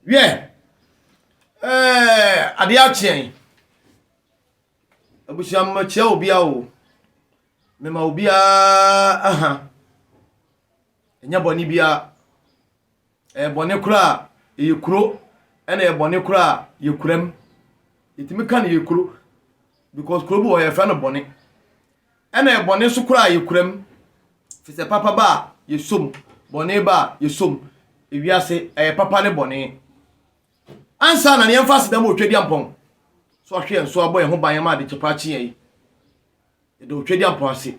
Wie ade achien abusiam ma chia obia o me ma obia aha enya boni bia boni kura yekuro ena boni kura yekuram itimi kan yekuro because kuro bo ye fa no boni ena boni so kura yekuram fise papa ba yesom boni ba yesom ewiase papa ne boni ansa na ne emfase dem otwedi ampon so ahwe enso aboy ho ban ma de chepa chi yi de otwedi ampon ase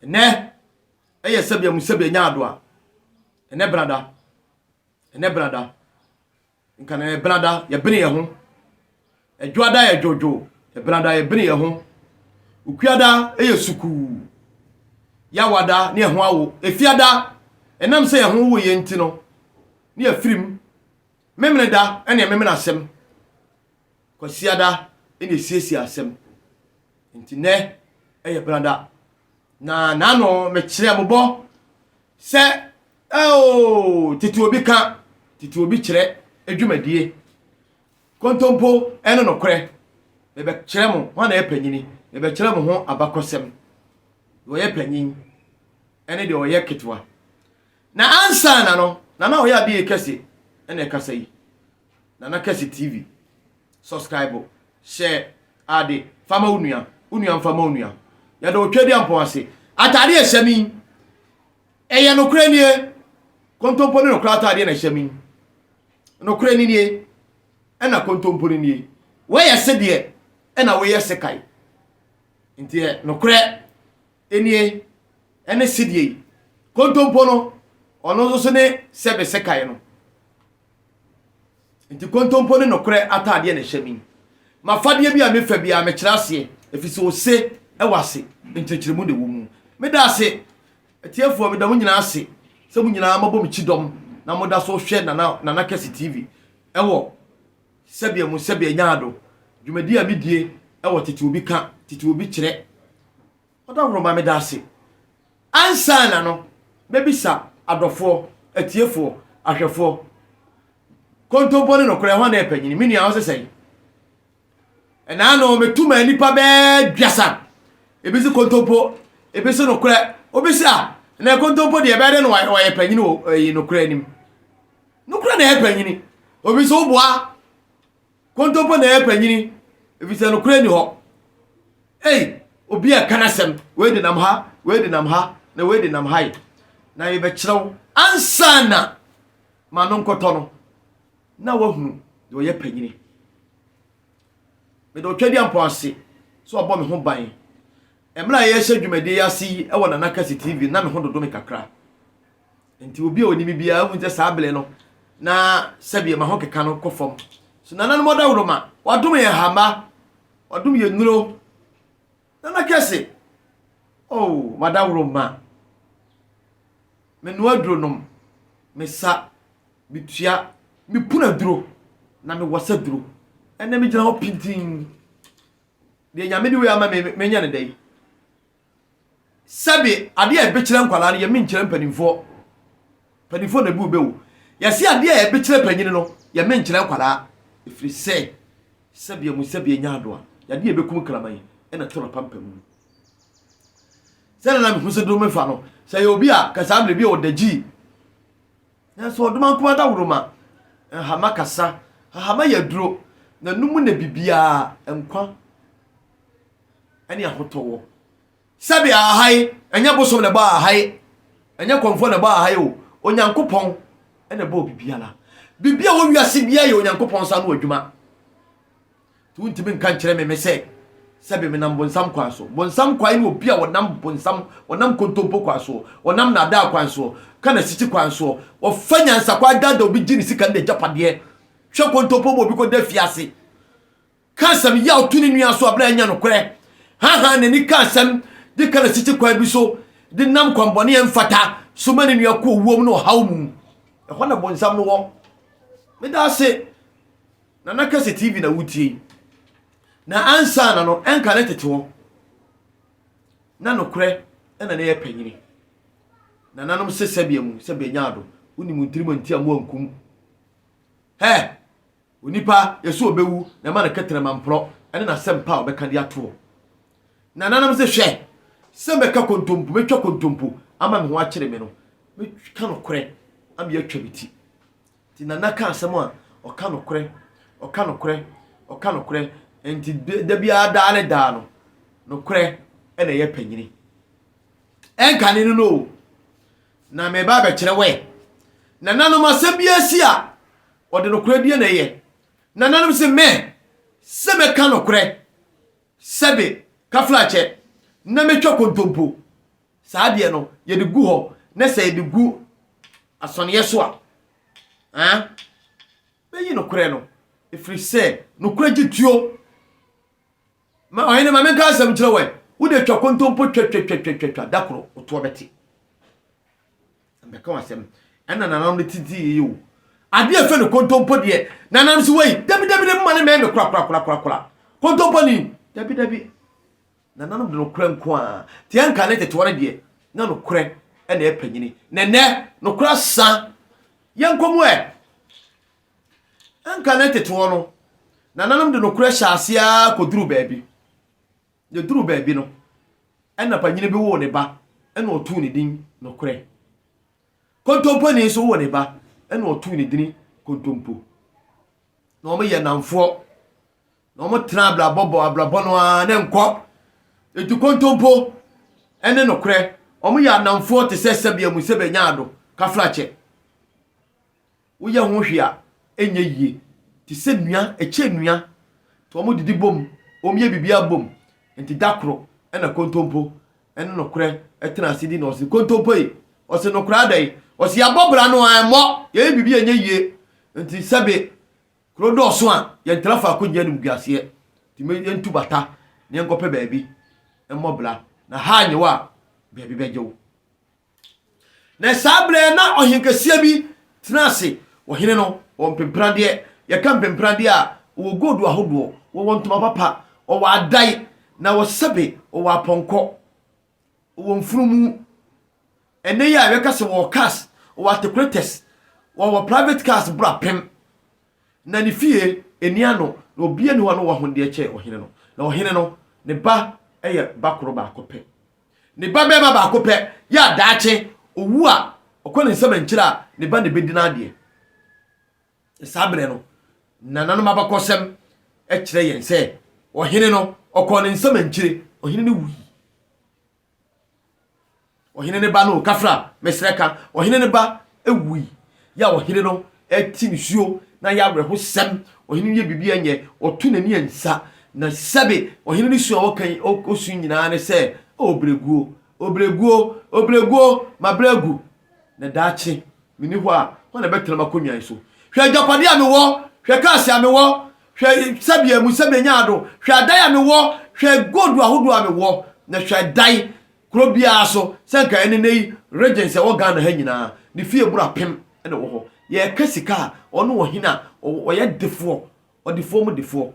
ne sebia musebia nya ado a ene brada nkana brada ye bene ye ho edwada ye jojo ye brada ye bene ye ho ukuada suku ya wada ne ho awo efiada enam se ye ho wo ye ntino ne afirim memene da ene memene asem kwasiada ene siesi asem nti ne brada na no me kire ambo se titi obi ka titi obi kire adwumadie kontompo ene no kore me be kire mo ho na epanyini me be kire mo ho abakosem wo ye panyin ene de wo ye ketwa na ansa na wo ya bi kese ene kasa yi na kase TV subscribe share ade fama unua fama unua ya do twedi ampon ase atade ehami eye no kura nie kontompo no kura atade na ehami no kura ni nie ena kontompo ni nie we yese de ena we yese kai nti no kura enie ene sidie kontompo no ono so ne sebe sekai no nti kontompo ne nokre atade na ehami mafade bia mefa bia me kirase efisi ose ewase ntekiremu de womu me da ase etiefo me da munyina ase se munyina mabo mi chidom na moda so hwe na kase TV ewo sebia nyaado dwumadi a medie ewo tete obi ka tete obi kire oda woro me da ase ansa na no mebisa adofo etiefo ahwefo kontompo ne nokre ho na epanyini mini a wo sesai ena no metuma nipa be dwasa ebisi kontompo ebisi nokre obisi a na kontompo de be de no wa epanyini o yi nokre anim nokre na epanyini obisi oboa kontompo na epanyini ebisi nokre ni ho obi a kanasem we de nam ha na we de nam hai na ye be kirew ansana manon kotono na wahunu de wo ye panyini me do twedi ampo ase so obo me ho ban emra ye hye dwumade yasi e wona na kase TV na me ho dodo me kakra nti obi a onimi bia hu nte saabele no na sabie ma ho keka no kofom so nana no moda wuroma wadum ye hama wadum ye nuro na kase mada wuroma me no adronom me sa bitua mi puna duro na me wasa duro ene me gina ho pintin de nyame de we ama me nya ne dai sabi ade a be kire nkwala ne ye me nkire mpanimfo na bu bewu ya si ade a be kire panyini no ye me nkire nkwala efiri se sabi amusabi nya ado a ya de be kum kraman ena toro pampam se na me huso do me fa no se ye obi a kasamle bi o daji na so oduma kuma da wuruma hama kasa hama yaduro na numu na bibia enkwa ani ahotowo sabi ahai enya bosom na ba ahai enya konfo na ba ahai o onyankopon ena ba bibia wo wiase bia ye onyankopon sa no adwuma tu ntimi nkan kire me se sabi me nam bonsam kwaso bonsam kwai no bia wonam bonsam wonam kontompo kwaso wonam na da kwaso kana siti kwanso ofanya nsakwa dada obi gini sika nde japade hwe kontompo mo bi ko da fiase kansam ya otuni nua so abla nya no kore ha na ni kansam de kana siti kwa bi so de nam kwambone emfata so mani nua ko owom no hawmu e ho na bonsam no wo me da se na kase TV na wutie na ansa na no enka na tetewo na no kore ena na ye panyini na nanom se sebia mu sebe nyaado uni mu ntirimo ntia mu ankum he onipa yeso obewu na ma na ketere mampro ene na sempa obeka de ato na nanam se hwe se meka kontompo metwa kontompo ama me ho akere me no meka no kore am ye atwa biti ti nana ka asem a oka no kore enti da bia da ne da no kore ene ye panyini enka ne no na me ba be kire we nananom asem bia si a ode no kore bia na ye nananom se meka no kore sebe kaflache na metwa kontompo saa de no ye de gu ho na se ye de gu asone so a beyi no kore no ifri se no kore gituo ma oyene ma menka asem kire we wo de twa kontompo twa dakoro oto beti mbeka wasem ena nanam de titi yi o ade afa no kontompo de nanam se wey dabi ma ne me kura kontompo ni dabi nanam de no kura nko a ti anka ne tetore de na no kura ena e panyini nene no kura sa yankomo anka ne tetore no nanam de no kura hyasia koduru baabi de duru baabi no ena panyini bi wo ne ba ena otu ne din no kura kontompo ni so wo ne ba ena otu ne din kontompo na omo ye namfo na omo tena ablabo no a ne nko etu kontompo ene no kure omo ya namfo te sese bia mu sebe nyaado kaflache wo ye ho hwe a enye yie te se nua eche nua to omo didi bom omo ye bibia bom enti dakro ena kontompo ene no kure etena asidi no se kontompo yi o se no kura dai o se abobra no anmo ye bibia enye yie enti sebe kro do so a ye ntrafa akonya no guase ti me entu bata ne enkope baabi emobla na ha nyewa baabi bejewo na sabre na ohinkasia bi tenase ohine no ompemprade ye ka mpemprade a wo godu ahodo wo wontoma papa o wa dai na wo sebe o wa ponko wo mfurumu ene ya we ka se wo cars o wa tequators wo private cars bra pem na ni fie eniano na obi ani ho no wo honde eche ohine no na ohine no ne ba eye bakoro ba kope ne ba be ba kope ya daache owu a okone nsem nkyira ne ba ne bedina ade sabre no nanano mabakosem e kire yen se ohine no okone nsem nkyire ohine ne wi ohine ne ba no kafra mesreka ohine ne ba ewi ya ohine no eti nsuo na ya abrɛ ho sem ohine ye bibia nye otu nani ansa na sabe ohine ni suo wokan osu nyina ne se obreguo mabregu na daache mini ho a ho na betena makonwan so hwe japade a me wo hwe kaase a me wo hwe sabia mu sabia nyaado hwe adai a me wo hwe godu ahodo a me wo na hwe dai krobia so sanka ene nei regency wo Ghana ha nyina ni fie bura pem ene wo ho ye kasika ono wo hina wo ye defo odefo mu defo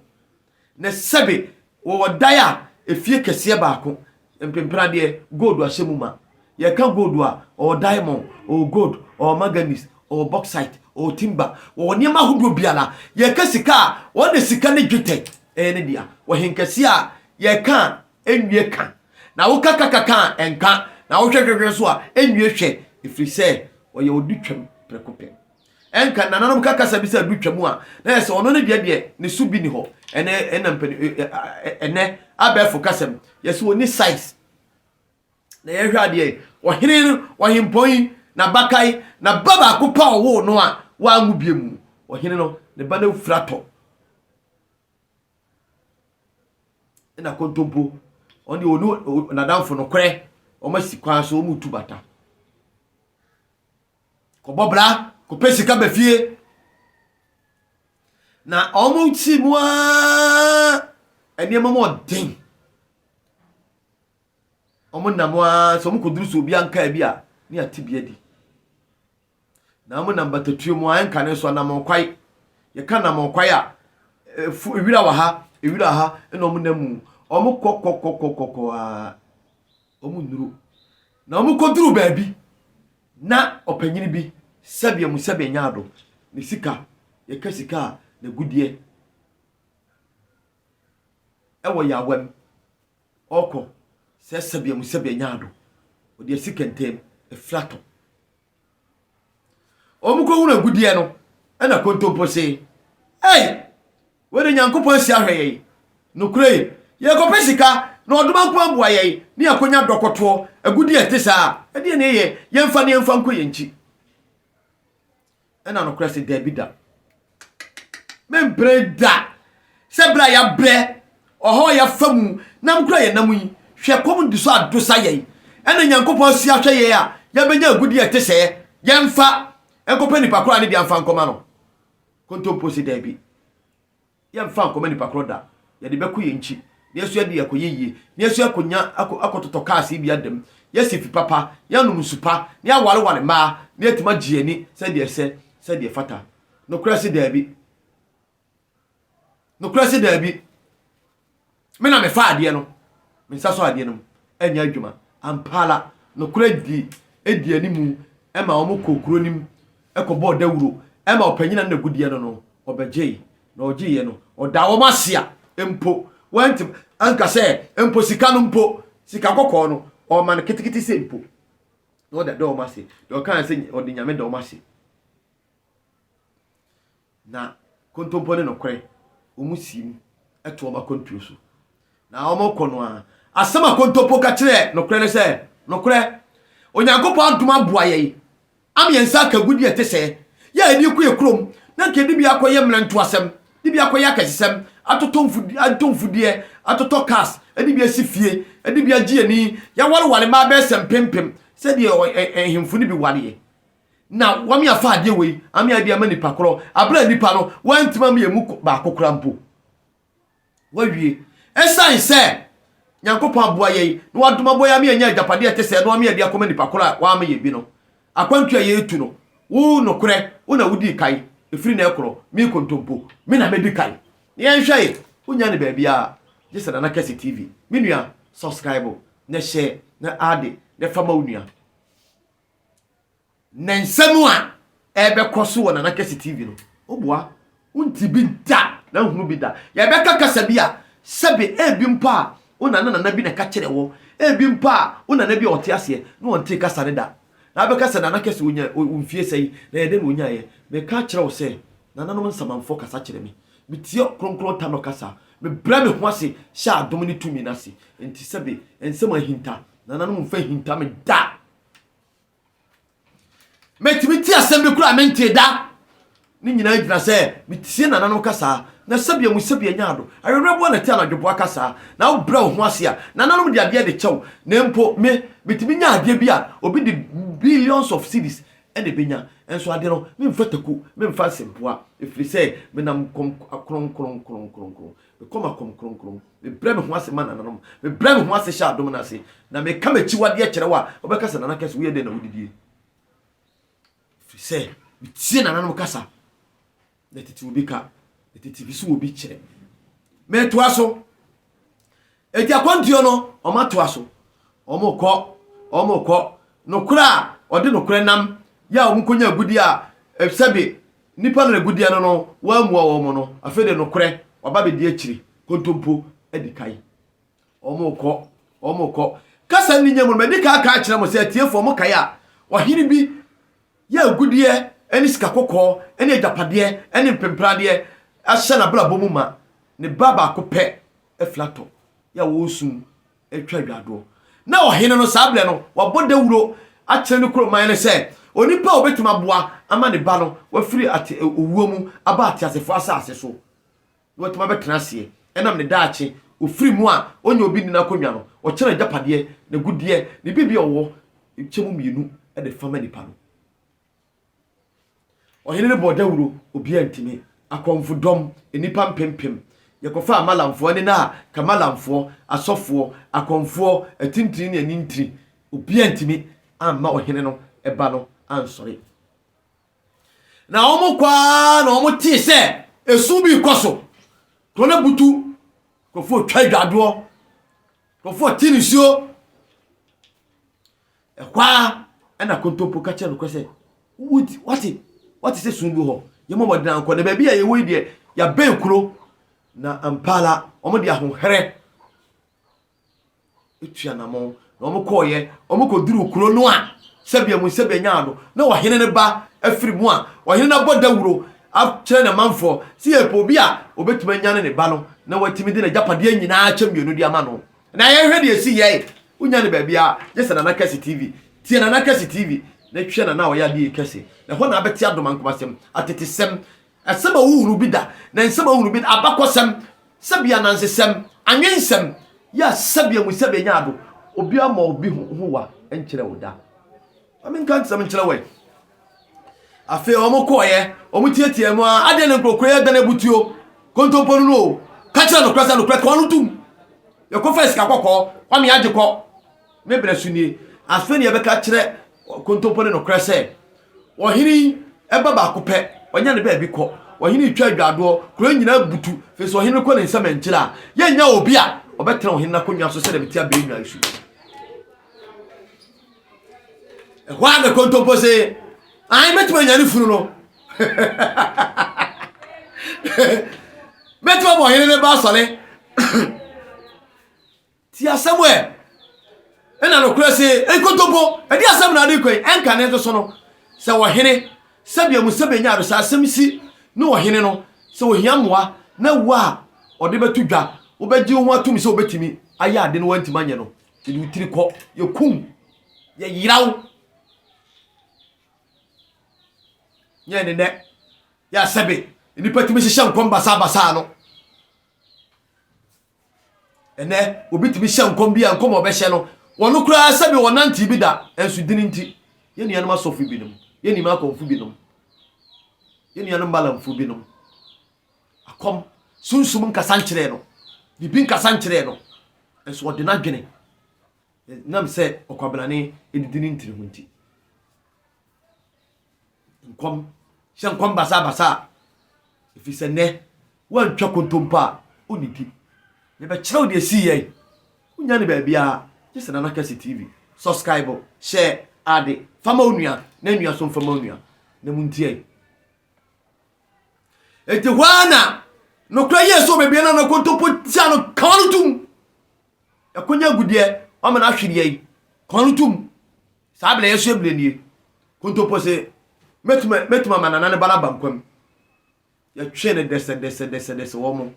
na sabe wo dai a efie kese baako empemprade gold ahyemu ma ye ka gold a o diamond o gold o manganese o bauxite o timber wo niam ahodo biala ye ka sika wo de sika ne dwete ne dia wo henkase a ye ka enwie ka na wo kaka enka na wo hwehwehwe so a enwie hwe ifiri se wo ye odutwam prekope enka nananom kaka sabi se adutwam a na se ono ne de ne su bi ni ho ene abefo kasem yeso oni size na ye hwade ohene ohimpon na bakai na baba akopa owo no a wa angu biemu ohene no ne ba na ufrato ina kontompo oni onu na danfo no kore o masi kwa so o mutu bata ko bobra ko pesika bafie na omunti mua eniema mo den omunna mua so mukuduru so bia nka bia ni atibia di na omunna batatuo mu anka ne so na mo kwai ye ka na mo kwai a ewira wa ha ewira ha na omunna mu omukokokokokoko a omunuru na omukoduru baabi na opanyini bi sabia mu sabia nyaado ni sika ye kasika na gudie ewo ya wam oko se sabia mu sabia nyaado odi asikentem e flato omuko hu na gudie no na kontompo se we de Nyankopon si ahweye no kure ye ko pesika na oduma nko aboa ye ne akonya dokoto agudie te saa e de ne ye yemfa ne yemfa nko ye nchi na no kure se Davida membreda se bra ya bre oho ya famu nam kura ye nam yi hwe kom ndi so adosa ye ena Nyankopon si ahwe ye a ya benya agudie te se yemfa enkopa nipa kura ne dia mfa nkoma no kontompo se David yemfa nkoma nipa kura da ya de beku ye nchi yesu ade yakoyeye yesu akonya akototo kaase bi adam yesi fi papa yanum supa ne awale ma ne etima gieni se de fata no kura se David me na me fa ade no me nsa so ade no anya adwuma ampala no kura di edi animu ema omo kokuro nim ekobo dawuro ema opanyina na gudie no obegye na ogiye no oda wo masia empo wanti anka se empo sika no mpo sika kokko no o man kitikiti se empo no da do masi do kan se o de nyame do masi na kontompo ne no kore o musim eto o ma kontuo so na o mo kono a asama kontompo ka kire no kore ne se no kore Onyankopon adoma boa ye am yensa ka gudi ete se ya eni ku ye krom na nke di bia koye mlento asem di bia koye akasem atonfudie atoto kas edi bia sifie edi bia gieni ya wale ma be sem pempem se de ehimfuni bi wale na wami afa ade we am ya dia mani pakro abra nipa no wantima me yemu ba kokora mpo wawie esan se Nyankopon aboa ye no wadoma boya me anya japade ete se no am ya dia koma nipa kora wa ma ye bi no akwantu ye etu no wo no kure wo na wudi kai efiri na ekoro mi kontompo mi na medi kai ye nhwe unya ne ba bia jesa na Nakasi TV minua subscribe na share na ade na fama unua na nsemu a ebe koso na Nakasi TV no oboa unti bi da na hunu bi da ye be kaka bia sebe ebi mpa una na bi na ka kire wo ebi mpa una na bi ote ase na wonte kasa ne da na be kasa na Nakasi unya umfie sei na ye de no unya ye me ka kire wo se na nanom nsamanfo kasa kire me bitie kronkron ta no kasa me bra me ho ase sha adom ni tumi na se enti sebe ensema hinta na nanom mfa hinta me da metimiti asem be kura mente da ni nyina gyina se bitie na nanom kasa na sabia mu sabia nyaado awerebo na tia na dwobo akasa na wo bra ho ase a na nanom de ade de chew na mpo me bitimi nya ade bia obi de billions of cedis ene benya enso ade no me mfataku me mfa sempoa efiri se me nam kron me koma kron me bra me ho ase mana nanom me bra me ho ase sha adom na ase na me kama chiwade kire wa obekasa na Nakasi we de na wodidie efiri se bitie na nanom kasa na titi ubika titi bisu obi kire me to aso eti akwantuo no o ma to aso o mo ko no kura ode no kura nam ya omkonya gudi a sebe nipa na gudi no wa mu wo mo no afede no kure oba be di akiri kontompo edikai omo ko kasa ni nyemu me dika aka akire mo se atiefo mo kai a ohiri bi ya gudi eni sika kokko eni japade eni mpemprade ahye na bla bomu ma ne baba ko pe eflato ya wo sun etwa dwado na ohene no sable no waboda wuro akire no kro man ne se onipa obetuma boa ama ne ba no wafiri ate owuo mu aba ate asefo asase so wotuma betena se enam ne daache ofiri mu a onye obi ni na konwa no o kire japade na gudie ne bibia owo chemu mienu e de fama nipa no ohene ne boda wuro obi antimi akonfudom enipa mpempem yekofa amalamfo ne na kamalamfo asofo akonfo atintiri ne anintiri obi antimi amma ohene no eba no ansori na omukwa na omuti se esu bi koso to na butu kofo twadado kofo tinisio ekwa na kontompo ka che no kwese what is esu bi ho yemo modena nko na baabi a ye wo de ya ben kuro na ampala omo de ahohere etua na mo na omo koye omo koduru kuro no a sabia mu sabia nyaado na ohene ne ba afiri mu a ohene na boda wuro a kire na manfo si epo bi a obetuma nyane ne ba no na watimi de na japade nyina a chemienu di ama no na ye hwe de esi ye unya ne baabi a yesa na Nakasi TV tie na Nakasi TV na hwe na oya de kese na ho na abeti adoma nkomasem atetesem asema wuhuru bida na nsema wuhuru bida abakosem sabia nansesem anwensem ya sabia mu sabia nyaado obi ama obi ho wa enkyere woda amen kan tsam enkyere we afi omo koye omo tietie mu ade ne nkrokro ya dana butuo kontompo no kacha no krasa no kraka wonu tum ye ko face ka kokko kwa me age ko me bra sunie afi ne ye beka kire kontompo no krasa ohiri eba ba kope onya ne ba bi ko ohiri twa adwado kro nyina butu face ohiri ko ne nsam enkyere a ye nya obi a obetra ohiri na konwa so se de betia be nwa isu Wa na kontompo se ai metuma nyane funu no metuma bo hene ne ba sole ti asamwe ena no kura se kontompo e di asam na de kwen enka ne so no se wo hene sabia mu sabia nyaado sa asam si no wo hene no se wo hiamoa na wa ode betu dwa wo beji ho atumi se wo betimi aya ade no wantima nye no ti utiri ko ye kum ye yiraw nye ne ya sabe ni patimi hihya nkom basa no ene obitimi hihya nkom bia nkom obehye no wono kura sabe wonanti bi da ensu dini nti ye nuanom asofu bi nom ye nima akomfu bi nom ye nuanom balamfu bi nom akom sunsum nkasa nkyere no bibi nkasa nkyere no ensu odena dwene nam se okwabrane edidini ntiri ho nti nkom hye nkom basa ifise ne wantwa kontompa onidi ne be kyerɛw de si ye unya ne ba bia yesa na Nakasi TV subscribe share ade fama onua na nua so fama onua na muntie ete wana no kra yeso be bia na kontompo tia no kanutum yakonya gudie o ma na hwede yi kanutum sabele yeso ebele nie kontompo se metuma manana ne bala bankwam ya twe ne dese wo mo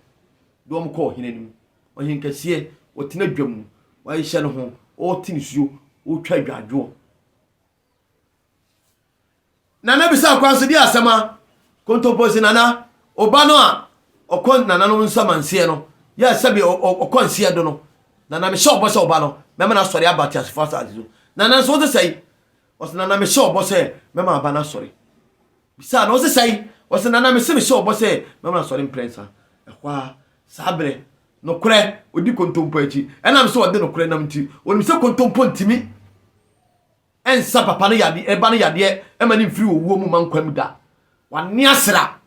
do mo ko hinenim o hinkasie o tina dwam wa yehye ne ho o tinisuo o twa dwadwo nana bisa kwanso di asema kontompo se nana oba no a okon nana no nsamanse no ya sabi okon sie do no nana me shobo se oba no me na sori abati asfasa azu nana so de sei osina na me shobo se me ma aba na sori bisa no se sei osina na me se me shobo se me ma sori prensa ehwa sabre no kure odi kontompo achi enam se ode no kure nam ti onim se kontompo ntimi ensa papa no yade eba no yade e ma ni mfiri owuo mu mankwam da wane asra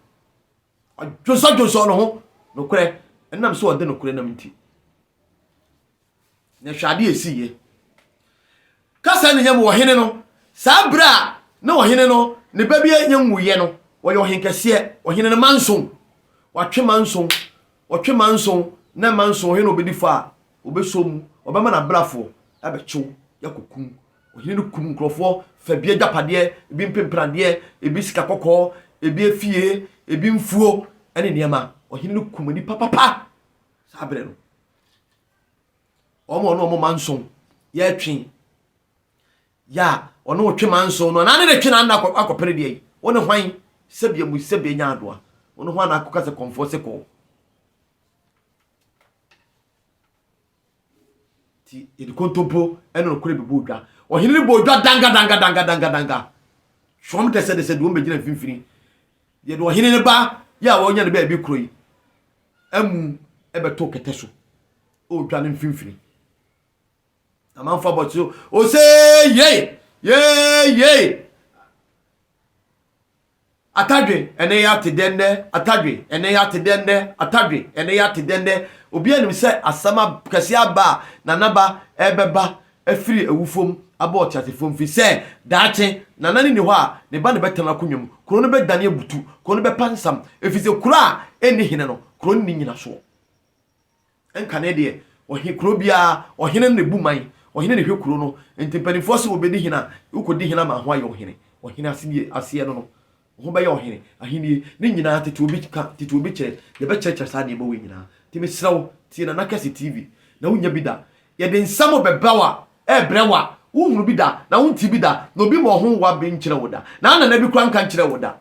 adwoso no ho no kure enam se ode no kure nam ti na hwade esiye kasa ne nyam wo hene no sabra na wo hene no ne babia nyanwuye no wo yo henkase wo hene no manson watwe manson na manson hene obedi fa obesom obema na brafo abechu yakokum wo hene no kum nkrofo fa bia japade ebi mpemprade ebi sika kokko ebi afie ebi mfuo ene niema wo hene no kum ni papa sabre no omo manson ya twen ya ono otwe manso no na ne twe na akopere de woni hwan sabia mu sabia nyaado a woni hwan akoka se comfort ko ti edi kontompo eno no kure bibu dwa ohini bo dwa danga shom de se do mbegina finfini ye do ohini ne ba ya wo nya ne ba bi kuroi amu ebeto keteso o dwa ne finfini amanfa botu o say ye atadwe ene ya tedende atadwe ene ya tedende atadwe ene ya tedende obi anim se asama kase aba nanaba ebeba afiri ewufom about tiasefo mfi se daache nanane ni ho a ne ba ne betena konwam kuro no be dane abutu kuro no be pansam efise kuro a eni hene no kuro ni nyina so enka ne de ohi kuro bia ohene ne buman ohene ne hwe kuro no enti panifo so obedi hina ukodi hina ma ho aye ohene ase no ho be ye ohene ahini ne nyina tete obi kire ye be kire sa ne bo we nyina ti me srawo ti na nakasi tv na unya bida ye de nsamo bebawa ebrewa uhuru bida na unti bida na obi mo ho wa be nkire woda na na bi kwan kan kire woda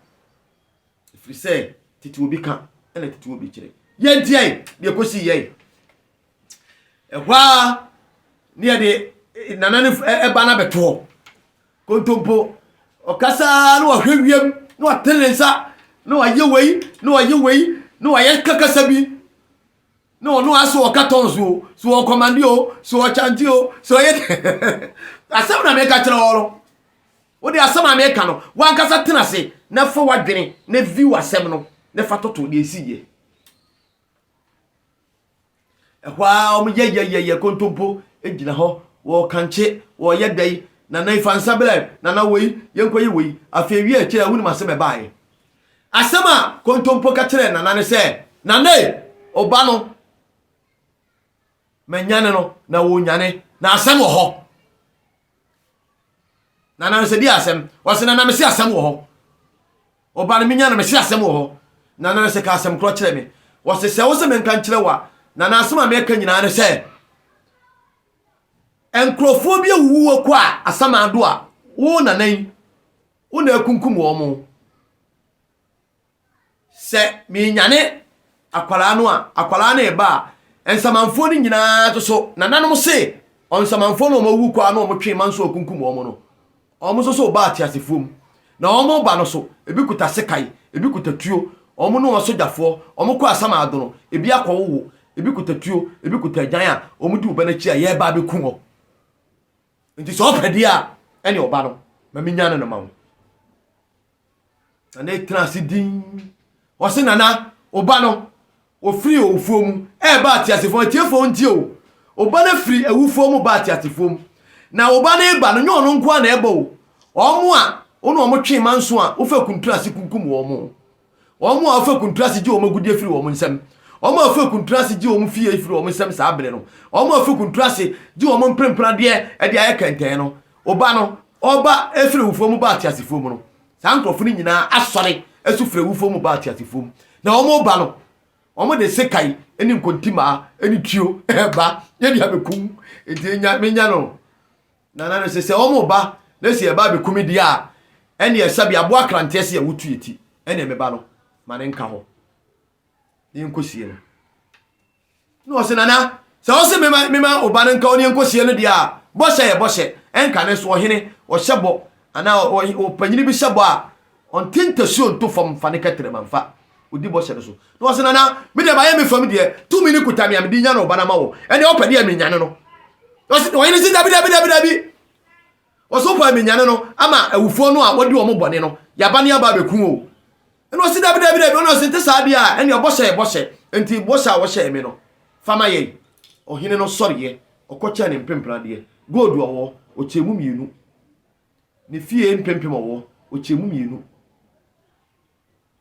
if you say tete obi kan ene tete obi kire ye ntie de kosi ye ehwa ne de nanane eba na beto kontompo okasa no ahwewiem no atenensa no ayewei no ayekakasa bi no aso okatonzo so commando so chandio so ye asem na meka kire woro wo de asem ameka no wan kasa tenase na fa wadwene na view asem no na fa toto de esiye ehwa o ye kontompo ejina ho wo kanche wo ye dai na na ifansa bele na na wei yenkoye wei afewi a kire wuni masem baaye asema kontompo ka kire na ne se na ne oba no menyane no na wo nyane na asem wo ho na se di asem wose na me se asem wo ho oba no menyane me se asem wo ho na se ka asem kro kire me wose se wo se men kan kire wa na asem a me ka nyina ne se enkrofobia wuwo kwa asama ado a wo nanan wo na akunkum wo mo se me nyane akwala no a akwala na eba ensamanfo ni nyina to so nananom se onsamanfo no mawu kwa na omtwe manso akunkum wo mo no omo so ba atiasefom na omo ba no so ebi kuta sekai ebi kuta tuo omo no osojafo omo kwa asama ado no ebi akwowo ebi kuta tuo ebi kuta jan a omo di oba na chi a ye ba be kun ho nti so pedia ene oba no ma minyane no mawo ane transidin wose nana oba no o free ofuom ba atiasefo tiefo nti o oba na free awufuom ba atiasefom na oba na eba no nyo no nko na eba o omo a ono omo twe manso a ofa kuntrase kunkum wo mo omo a ofa kuntrase ji omo gudie free wo mo nsam omo afa kuntrase ji omo fie free wo mo nsam sa abere no omo afa kuntrase ji omo mprempra de e de ayekenten no oba no oba efree awufuom ba atiasefom no sa nkrofo ni nyina asore asu free awufuom ba atiasefom na omo ba no omo de sekai eni nkontima eni tuo eba ye dia bekum enti nya menya no na se omo ba na se eba bekum dia eni esabi abo akrante se ya wutu eti eni emeba no mane nka ho ni nkosie no se nana se o se mema oba nka oni nkosie no dia boshe enka ne so ohene o hyebo ana o panyini bi hyebo a on tintasuo nto fam fa ne katere manfa odi boshe no so no se nana me de ba ye me fam de 2 minutes kuta me di nya no oba na ma wo eni o pade me nyane no no se o yin si dabi oso pa me nyane no ama awufo no a wodi o mo bone no yaba ne aba bekun o eno si dabi no se te sa dia eni boshe enti boshe a wo hye me no fama ye ohine no sori ye okocha ne mpempra de gold wo o chemu mienu ne fie mpempem wo o chemu mienu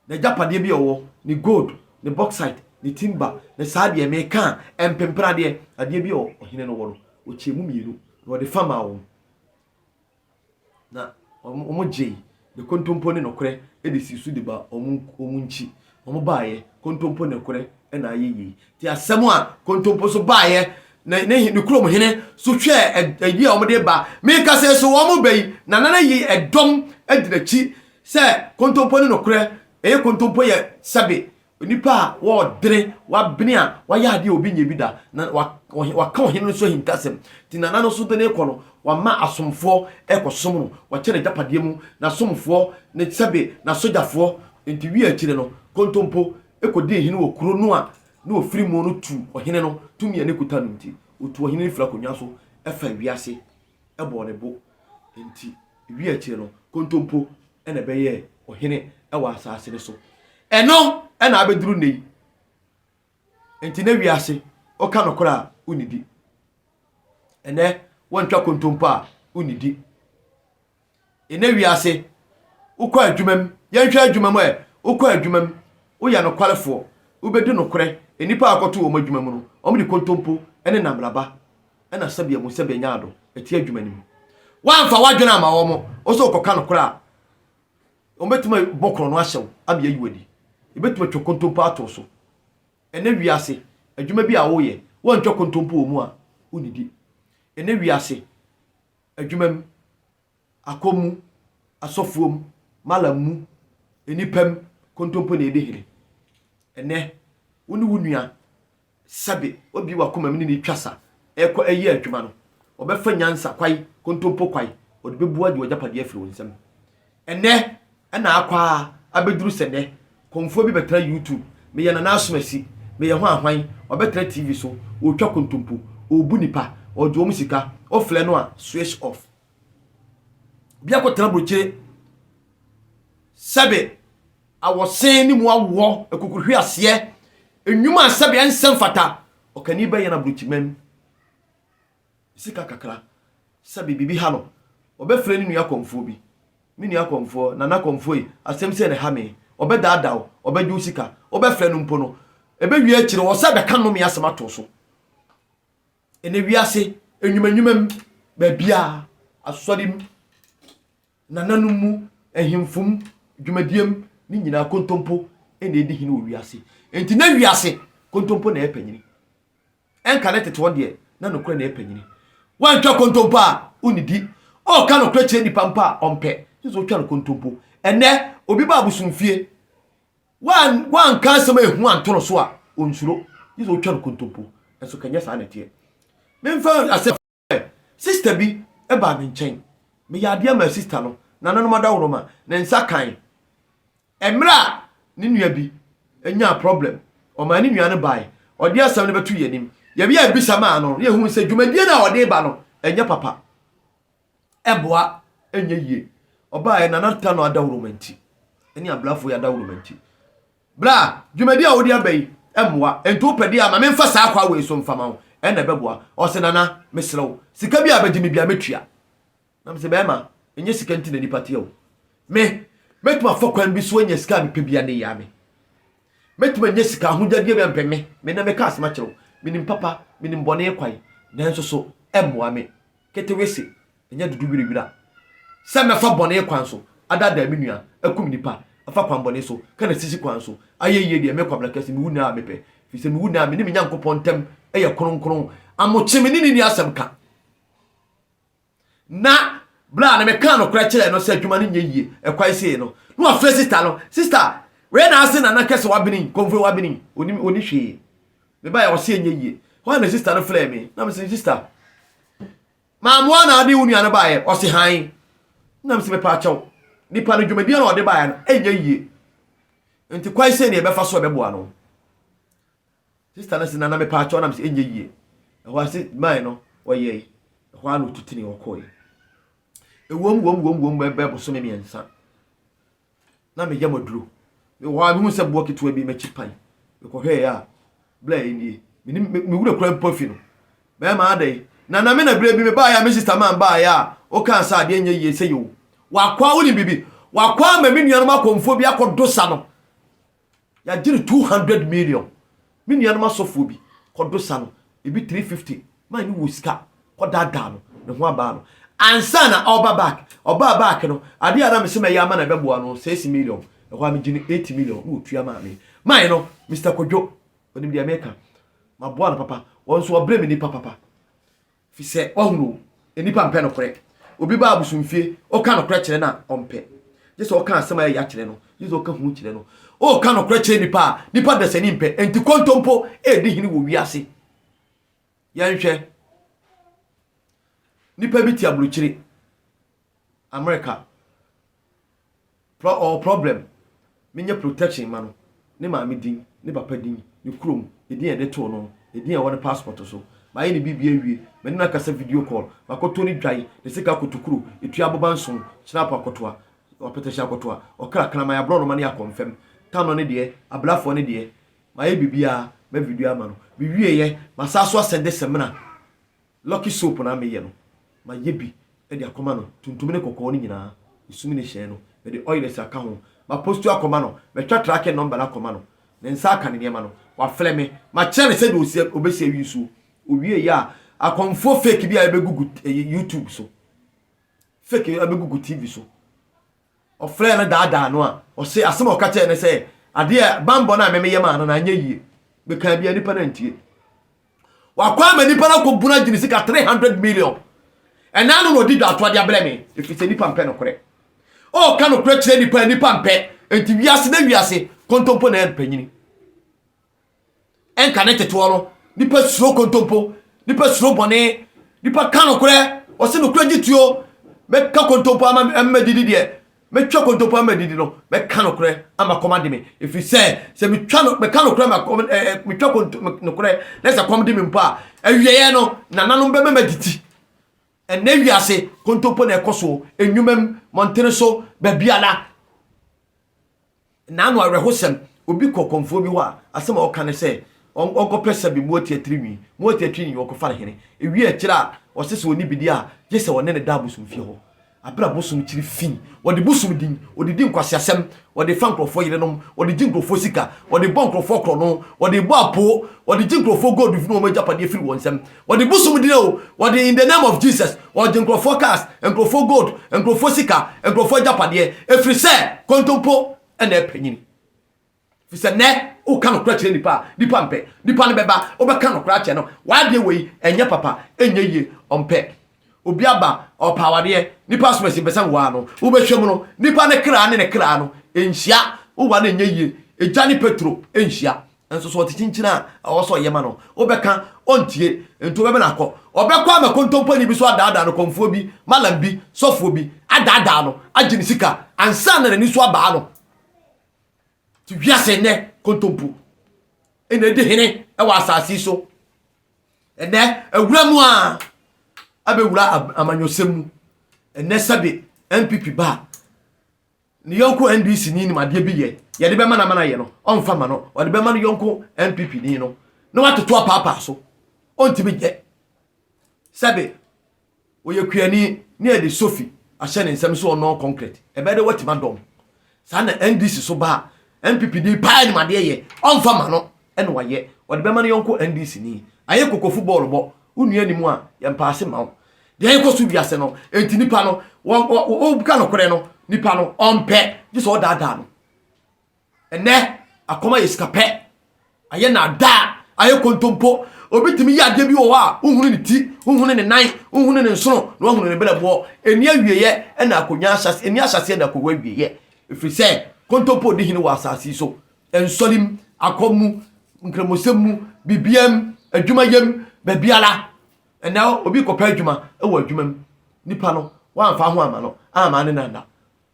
na japade bi wo ni gold ni bauxite ni timber ni saade me kan empempra de ade bi ohine no wo o chemu mienu no de fama wo na omo je de kontompo ne nokore e de sisu de ba omo nchi omo baaye kontompo ne nokore e na ayeye ti asem a kontompo so baaye na ne krom hene so hwe e omo de ba me ka se so omo bai na nana yi edom edinachi se kontompo ne nokore e kontompo ye sabe onipa wo dre wa benia wa ya de obi nyebi da na wa ka ohene so hintasem ti nana no so de ne kono wa ma asomfo ekosom no wa kire japade mu na asomfo ne sabe na sojafo enti wi akire no kontompo ekodi hene wo kuro no a na ofiri mu no tu ohene no tumi ane kuta no nti otu ohene fira konwa so efa wiase ebo ne bo enti wi akire no kontompo ene beye ohene ewa asase ne so eno ena abeduru nei enti na wiase oka nokora unidi ene wontwa kontompo a unidi ene wiase ukọ adwumam yanhwa adwumam ukọ adwumam uya no kwalefo ubedi no kore enipa akoto wo madwumam no omdi kontompo ene namraba ena sabia mu sabia nyaado eti adwumanim wanfa wadwena ama wo mo oso koka no kore a ombetuma bokro no ahyew abia yiwadi ebetuma twokontompo ato so ene wiase adwuma bi a wo ye won twokontompo wo mu a unidi ene wiase adwumam akomu asofuom malamu enipam kontompo na edehire ene woni wunua sabe obi wakoma mini ni twasa ekọ ayi adwuma no obefa nyansa kwai kontompo kwai odebebu ade ojapade afiri wonsam ene na akwa abeduru sene konfo bi betra YouTube me yana na asomasi me ye ho ahwan obetra TV so otwa kontompo obu nipa ojo musika ofle no a switch off bia ko tra broche sabe awosen ni mu awo akukuhwe ase enwuma sabe ensem fata okani ba yana brochimam sika kakra sabe bibi ha no obefre ni nua konfo bi mi nua konfo na konfo yi asem se ne ha me obedadaw obeju sika obefre no mpo no ebewi akire wo sabe ka no me asem ato so ene wiase enwumanyumam ba bia asodim nananumu ehimfum dwumadiem ni nyina kontompo ene edi hine owiase enti na wiase kontompo na epanyini enka na tete wonde na nokora na epanyini wantwa kontompo a unidi o ka nokora kire ni pampa ompe yeso twa kontompo ene obi ba abusumfie wan ka sama ehu antoro so a onsuro yeso twa kontompo eso kanya sa na tie memfa ase sister bi eba me nchen me yade ama sister no nananom adaworo ma na nsa kan emra ni nua bi enya problem o ma ni nua ne bai odi asam ne betu yanim ye bia bisa ma no ye hu se dwumadie na odi ba no enya papa eboa enya yie oba na nata no adaworo manti eni ablafo ya adaworo manti bra dwumadie a odi abai emoa ento pedi ama me mfa sa akwa we so mfa ma wo ena beboa o se nana mesrew sika bi abagimi bia metua na mse bema enye sika nti na nipa tie wo metuma fokwan bi so enye sika bi bia ne ya me metuma enye sika ahudade bia mpeme me na me ka asema kyerɛw minim papa minim bone kwai na nso so emoa me ketewese enye dudu wirewira se me fa bone kwan so adada mi nua akum nipa afa kwan bone so kana sisi kwan so ayeye de me kwabla kase mi wuna mepe fi se mi wuna me ni me nyankopɔn ntam eye kronkron amocheme ni asem ka na bla na me kan no kra kire no se adwuma no nyeyie ekwai sei no no afre sister we na ase na kese wabini konfo wabini oni hwe me ba ya wo se nyeyie ho na sister no flame me na me se sister ma mo na ade wunu an ba ye o se han na me se me pa chaw nipa no dwumadi na ode ba ya no enyeyie enti kwai sei na e be fa so be boa no sister na se na me pa chaw na me se enyeyie ho ase mai no o ye ho anu tutini okoi wom be bo so me miensa na me ya maduro me wa me hu se bo keto bi me chipan me ko hwe ya bla eni me wura kura mpofi no be ma adai na me na bra bi me ba ya me sister man ba ya o kan sa ade enye ye se yo wa kwa woni bibi wa kwa ma me nuanu makomfo bi akodosa no ya jiri 200 million me nuanu masofo bi kodosa no ebi 350 man ni wo sika kodada no ne ho aba no ansa na oba back no ade ara me se me ya ma na beboa no 6 million e ho am gini 8 million wo tua ma me mai no Mr. Kodwo onim dia meka ma boa na papa won so obre me ni papa fi se ohunu enipa mpe no kore obi ba abusumfie o ka no kore kire na ompe jeso o ka asema ya kire no jeso o ka hu kire no o ka no kore kire nipa da sani mpe enti kontompo e di hini wo wiase yanhwe nipa bi ti abluchiri America problem menye protection ma no ne ma me din ne papa din ne krom edin e de to no edin e won passport so ma ye ne bibia wie me na kasa video call makoto ni dwai ne sika kotukuru etu aboba nson kira pa kotoa o petesha kotoa o kra kra ma ya bro no ma ne ya confirm tano ne de ablafo ne de ma ye bibia ma video ama no bi wie ye ma sa so asende semina lucky soap na me ye no ma ye bi e dia koma no tuntum ne kokko ni nyina isumi ne hye no e de oil esa ka ho ma postu akoma no me twa tracking number na koma no ne nsa aka ne ma no wa fle me ma chere se de osi obesi awi su owie ya akonfo fake bi a be gugu YouTube so fake a be gugu TV so o fle na da no a o se asem o ka che ne se ade bambo na meme yema no na anya yie be ka bia nipa na ntie wa kwa ma nipa na ko buna gini sika 300 million ena no di do ato ade abele me if it's nipa mpe no kore o ka no kore kire nipa mpe enti wiase na wiase kontompo na panyini en connect to no nipa suro kontompo nipa suro bone nipa ka no kore o se no kore gituo me ka kontompo ama didi de me twa kontompo ama didi no me ka no kore ama command me if you say me twa no me ka no kore me twa kontompo no kore let's command me mpa awieye no nananom be me diti en na wiase kontompo na ekoso enwumam montene so ba biala na no arehosem obi kokonfo bi ho a asema o kan se onko pressure bi moti atrimi o ko fa hene ewi akira o sese oni bidi a je se wonne ne da busum fie ho abra busum kiri fin wodi busum din odi din kwasiasem wodi fankrofo yirenom wodi jinkrofo sika wodi bonkrofo krono wodi boapo wodi jinkrofo gold fi no majapade firi wonsem wodi busum din o wodi in the name of Jesus wodi jinkrofo cast enkrofo gold enkrofo sika enkrofo japade efiri se kontompo ena panyini fisa ne o kan okra kire nipa mpe nipa ne beba o be kan okra kire no wa de wei enye papa enye yie ompe obi aba opawade nipa smesi besa wa no wo be hwem no nipa ne kra no enhia wo wa na enye yie ejani petro enhia enso so otikinchina awo so yema no wo be kan ontie ento be na akọ o be kwa ma kontompo ni bi so adaada no konfo bi malam bi sofo bi adaada no agini sika ansa na ni so aba no ti wiase ne kontompo ene de hene e wa asasi so ene ewuramu a abewura amanyosemu ene sabe MPP ba ni yonko NDC ni made bi ye de be mana ye no onfa ma no o de be mana yonko MPP ni no no watoto papa so onti bi je sabe oye kuani ni e de Sophie ahye ne nsem so no concrete e be de watima dom sa na NDC so ba MPP di pa ni made ye onfa ma no ene waye o de be mana yonko NDC ni aye koko football bo unu animu a ye mpaase ma wo de aye ko so biase no enti nipa no o buka no kore no nipa no ompe just o da no ene akoma yeskape aye na da aye kontompo obitimi ya de bi wo a uhunu ni ti uhunu ni nan uhunu ni nsono no uhunu ni belebo eni awieye ena akonya asase eni asase na akogwa awieye ifri se kontompo di hini wa asase so ensolim akomu nkremosemu bibiam adwumayem babiala ena obi kopa adwuma e wa adwumam nipa no wa amfa ho ama no ama ne nanda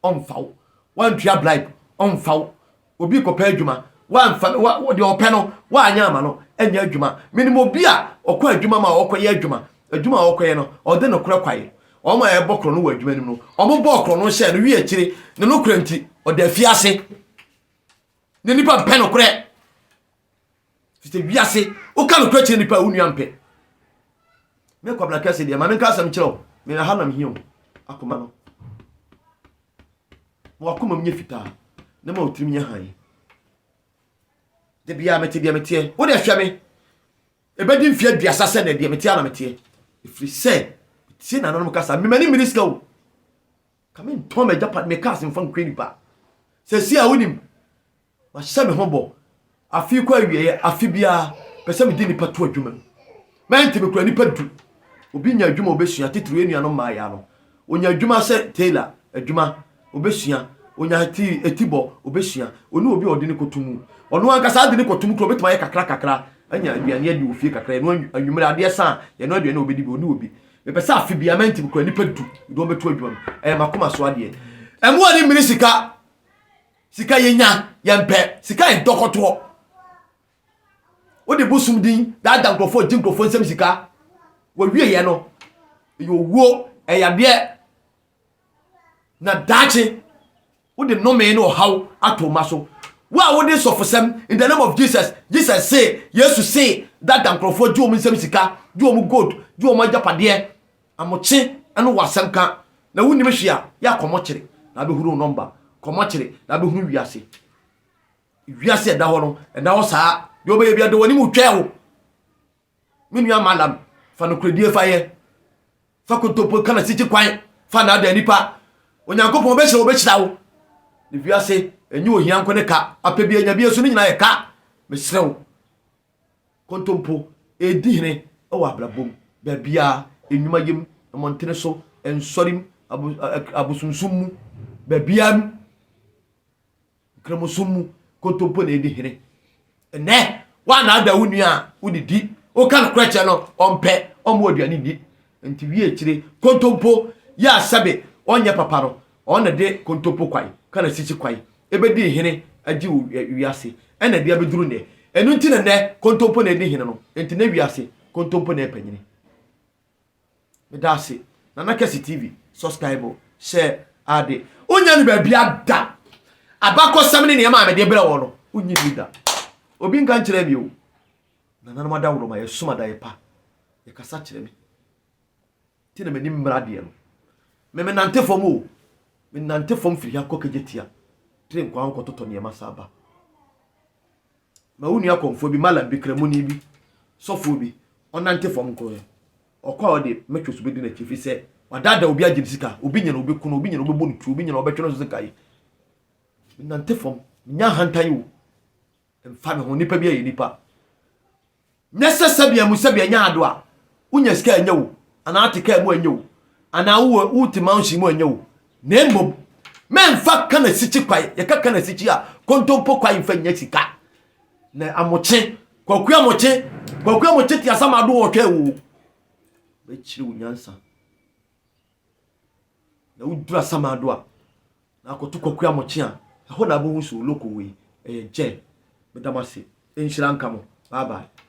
onfawo wan tua bribe onfawo obi kopa adwuma wa amfa de ope no wa anya ama no enya adwuma minimo obi a okọ adwuma ma okoye adwuma okoye no ode no kura kwaye o ma e bokro no wa adwuma nim no o mo bokro no hye no wi akire ne no kura nti ode afiase ne nipa pe no kura fite wiase o ka no kura chire nipa unu ampe me kwa blaka se dia ma me ka asam kire o me na hanam hiom akoma no mo akoma mnya fita ne ma otrim nya han de bia metie wo de hwe me ebedi mfia duasa se na de metie na metie ifri se tie na no kasa me mani minister o kamen to me japat me kasa mfan kwani ba se si a wonim wa hye me hobo afi kwa wiye afi bia pese me di ni patu adwuma menti me kwa ni padu obi nya adwuma obesua titru enua no ma ya no onya adwuma se tailor adwuma obesua onya ti etibo obesua onu obi odini kotumu onu ankasa adini kotumu kro betima ye kakra anya aduane adi ofie kakra enu anwumre ade san ye no aduane obedi bi onu obi me pesa afi bia menti me kwa ni padu do betu adwuma makoma so ade emu ani mini sika yenya yempe sika en dokoto odi busum din da dankrofo jinkrofo nsem sika wo wie ye no yo wo eyade na dachi odi no me no how atoma so wa wodi sofosem in the name of Jesus say Jesus say that dankrofo ju om nsem sika ju om gold ju om ajapade amoche eno wasanka na wuni mehia ya komokire na be huru number komokire na be huru wiase da ho no na ho saa de obaye bia de woni mu twa wo menu amalam fa no kredie fa ye fa kotopo kana siti kwan fa na da nipa onyankopon be hye wo be kyira wo ne wiase enyi ohia nko ne ka apabia nya bia so ne nyina ye ka mesrew kontompo edihene o abrabom ba bia enwuma yem montene so ensorim abusunsum ba bia kremosum kontompo na edihene ne wa na da wunua udidi o kan kreche no ompe omo aduane di enti wie kire kontompo ya sabe onye papa no on de kontompo kwai kana sisi kwai ebedi hene agi wiase ena de abeduru ne enu nti ne kontompo na edi hene no enti na wiase kontompo na epanyine medase Nana Kesi TV subscribe share ade onya ni ba bia da abako samne ne ma me de bra wo no onyi bi da obi nka nkyere bi o nana ma da wo ma ye suma da ye pa ye kasa kyere mi ti na mani mmra de no me nante fom o me nante fom firi akokejetia tire nkwa nko toto ne ma saba ma wuni akonfo bi malam bi kremoni bi sofo bi onante fom ko okwa ode metwoso bedi na chifi se wadada obi agye sika obi nyina obi kuno obi nyina obi bonu tu obi nyina obetwe no sika yi me nante fom nya hantan yo mfa me ho nipa bia ye nipa nyese sabia mu sabia nya ado a unya sika anya wo ana atika mu anya wo ana wo utima nshi mu anya wo na embom memfa kana sichi kwai ye ka kana sichi a kontompo kwai mfa nya sika na amoche kwaku amoche ti asama do wo twa wo be chiri unyansa na udura sama do a na akoto kwaku amoche a ho na bo hu so loko we je bedamase enhira nkamo bye bye.